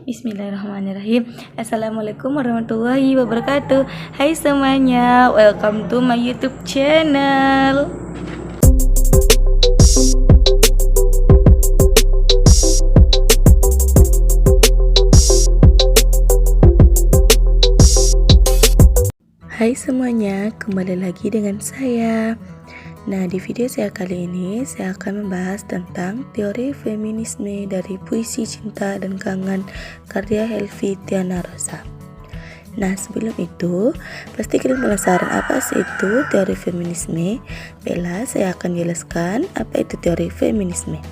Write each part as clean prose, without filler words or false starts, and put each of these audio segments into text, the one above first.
Bismillahirrahmanirrahim. Assalamualaikum warahmatullahi wabarakatuh. Hai semuanya, welcome to my YouTube channel. Hai semuanya, kembali lagi dengan saya. Nah, di video saya kali ini saya akan membahas tentang teori feminisme dari Puisi Cinta dan Kangen karya Helvi Tiana Rosa. Nah, sebelum itu, pasti kalian penasaran apa sih itu teori feminisme? Baiklah, saya akan jelaskan apa itu teori feminisme.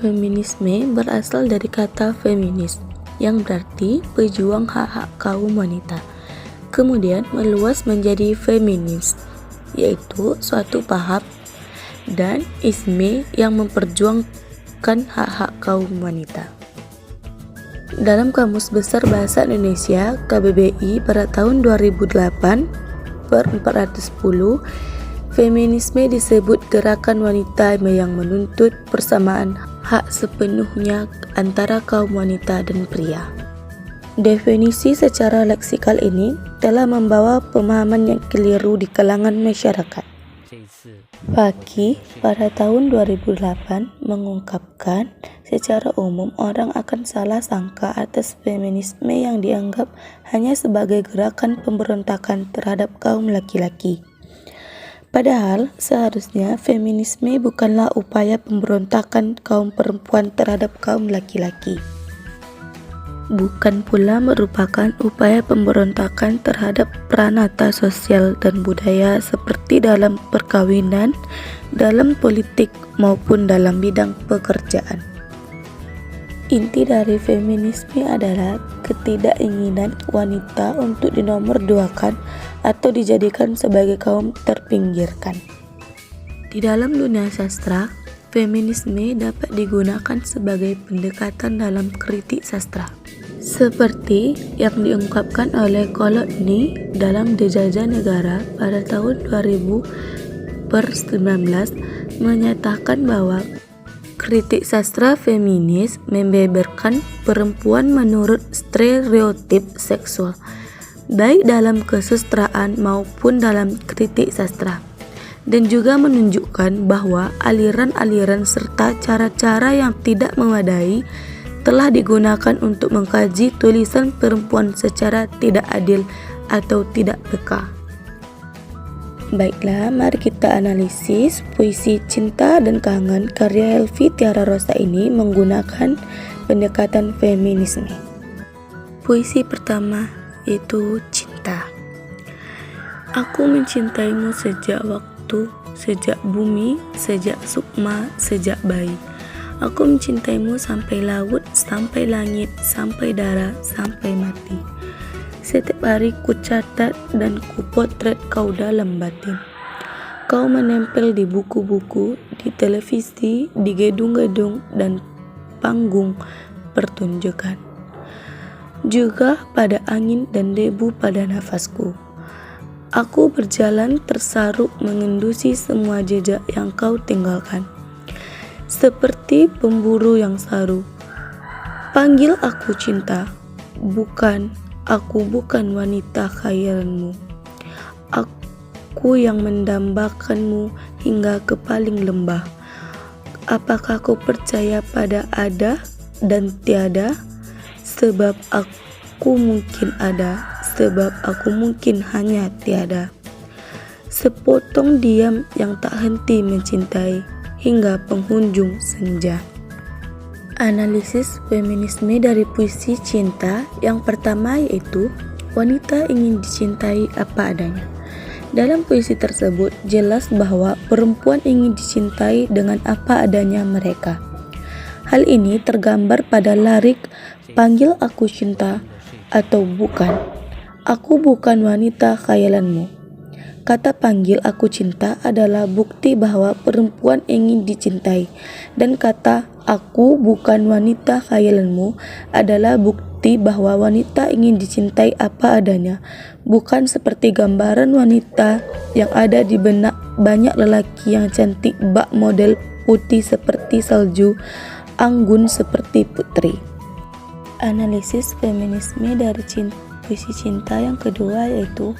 Feminisme berasal dari kata feminis, yang berarti pejuang hak-hak kaum wanita. Kemudian meluas menjadi feminis, yaitu suatu paham dan isme yang memperjuangkan hak-hak kaum wanita. Dalam Kamus Besar Bahasa Indonesia KBBI pada tahun 2008 per 410, feminisme disebut gerakan wanita yang menuntut persamaan hak sepenuhnya antara kaum wanita dan pria. Definisi secara leksikal ini telah membawa pemahaman yang keliru di kalangan masyarakat. Faki pada tahun 2008 mengungkapkan secara umum orang akan salah sangka atas feminisme yang dianggap hanya sebagai gerakan pemberontakan terhadap kaum laki-laki. Padahal seharusnya feminisme bukanlah upaya pemberontakan kaum perempuan terhadap kaum laki-laki. Bukan pula merupakan upaya pemberontakan terhadap pranata sosial dan budaya seperti dalam perkawinan, dalam politik, maupun dalam bidang pekerjaan. Inti dari feminisme adalah ketidakinginan wanita untuk dinomorduakan atau dijadikan sebagai kaum terpinggirkan. Di dalam dunia sastra, feminisme dapat digunakan sebagai pendekatan dalam kritik sastra, seperti yang diungkapkan oleh Kolodny dalam Dijajah Negara pada tahun 2000/19 menyatakan bahwa kritik sastra feminis membeberkan perempuan menurut stereotip seksual, baik dalam kesusastraan maupun dalam kritik sastra, dan juga menunjukkan bahwa aliran-aliran serta cara-cara yang tidak memadai telah digunakan untuk mengkaji tulisan perempuan secara tidak adil atau tidak peka. Baiklah, mari kita analisis Puisi Cinta dan Kangen karya Helvi Tiana Rosa ini menggunakan pendekatan feminisme. Puisi pertama yaitu Cinta. Aku mencintaimu sejak waktu, sejak bumi, sejak sukma, sejak bayi. Aku mencintaimu sampai laut, sampai langit, sampai darah, sampai mati. Setiap hari ku catat dan ku potret kau dalam batin. Kau menempel di buku-buku, di televisi, di gedung-gedung dan panggung pertunjukan. Juga pada angin dan debu pada nafasku. Aku berjalan tersaruk mengendusi semua jejak yang kau tinggalkan. Seperti pemburu yang saru, panggil aku cinta, aku bukan wanita khayalanmu. Aku yang mendambakanmu hingga ke paling lembah. Apakah kau percaya pada ada dan tiada? Sebab aku mungkin ada, sebab aku mungkin hanya tiada. Sepotong diam yang tak henti mencintai hingga penghujung senja. Analisis feminisme dari Puisi Cinta yang pertama yaitu wanita ingin dicintai apa adanya. Dalam puisi tersebut jelas bahwa perempuan ingin dicintai dengan apa adanya mereka. Hal ini tergambar pada lirik Panggil aku cinta atau bukan. Aku bukan wanita khayalanmu. Kata panggil aku cinta adalah bukti bahwa perempuan ingin dicintai, dan kata aku bukan wanita khayalanmu adalah bukti bahwa wanita ingin dicintai apa adanya, bukan seperti gambaran wanita yang ada di benak banyak lelaki yang cantik bak model putih seperti salju, anggun seperti putri. Analisis feminisme dari puisi cinta yang kedua yaitu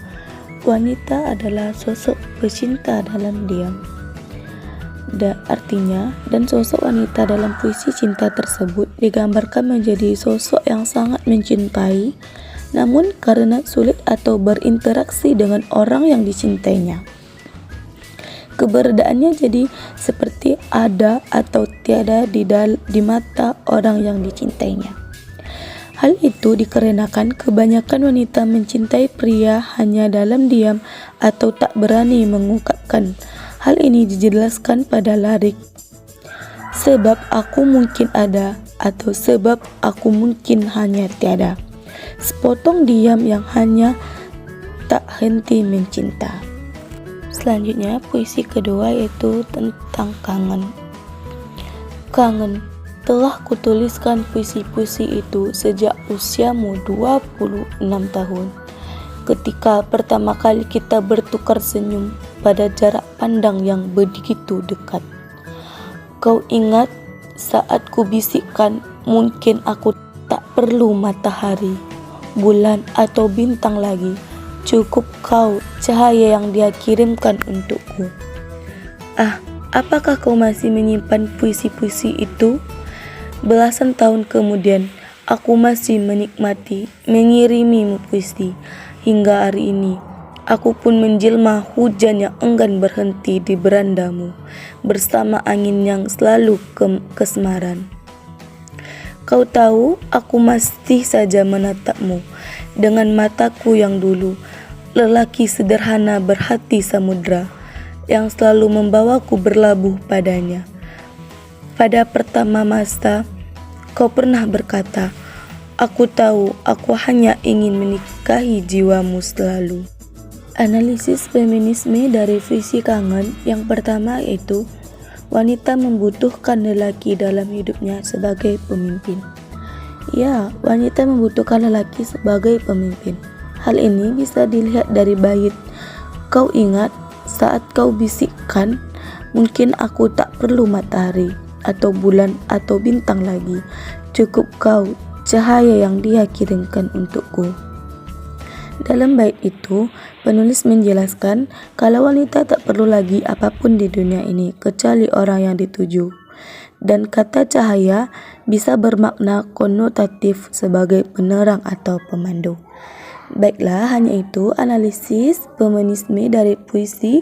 wanita adalah sosok pecinta dalam diam. Artinya, dan sosok wanita dalam puisi cinta tersebut digambarkan menjadi sosok yang sangat mencintai, namun karena sulit atau berinteraksi dengan orang yang dicintainya, keberadaannya jadi seperti ada atau tiada di mata orang yang dicintainya. Hal itu dikarenakan kebanyakan wanita mencintai pria hanya dalam diam atau tak berani mengungkapkan. Hal ini dijelaskan pada lirik, sebab aku mungkin ada atau sebab aku mungkin hanya tiada. Sepotong diam yang hanya tak henti mencinta. Selanjutnya puisi kedua yaitu tentang kangen. Kangen. Telah kutuliskan puisi-puisi itu sejak usiamu 26 tahun. Ketika pertama kali kita bertukar senyum pada jarak pandang yang begitu dekat. Kau ingat saat ku bisikkan mungkin aku tak perlu matahari, bulan atau bintang lagi. Cukup kau, cahaya yang dia kirimkan untukku. Apakah kau masih menyimpan puisi-puisi itu? Belasan tahun kemudian, aku masih menikmati mengirimimu puisi. Hingga hari ini, aku pun menjelma hujan yang enggan berhenti di berandamu, bersama angin yang selalu kesemaran. Kau tahu, aku masih saja menatapmu dengan mataku yang dulu, lelaki sederhana berhati samudra, yang selalu membawaku berlabuh padanya. Pada pertama masa, kau pernah berkata, aku tahu aku hanya ingin menikahi jiwamu selalu. Analisis feminisme dari puisi kangen yang pertama yaitu wanita membutuhkan lelaki dalam hidupnya sebagai pemimpin. Ya, wanita membutuhkan lelaki sebagai pemimpin. Hal ini bisa dilihat dari bait, kau ingat saat kau bisikkan, mungkin aku tak perlu matahari atau bulan atau bintang lagi. Cukup kau, cahaya yang dia kirimkan untukku. Dalam bait itu, penulis menjelaskan kalau wanita tak perlu lagi apapun di dunia ini kecuali orang yang dituju. Dan kata cahaya bisa bermakna konotatif sebagai penerang atau pemandu. Baiklah, hanya itu analisis feminisme dari puisi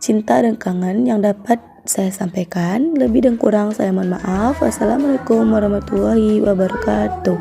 cinta dan kangen yang dapat saya sampaikan. Lebih dan kurang saya mohon maaf. Wassalamualaikum warahmatullahi wabarakatuh.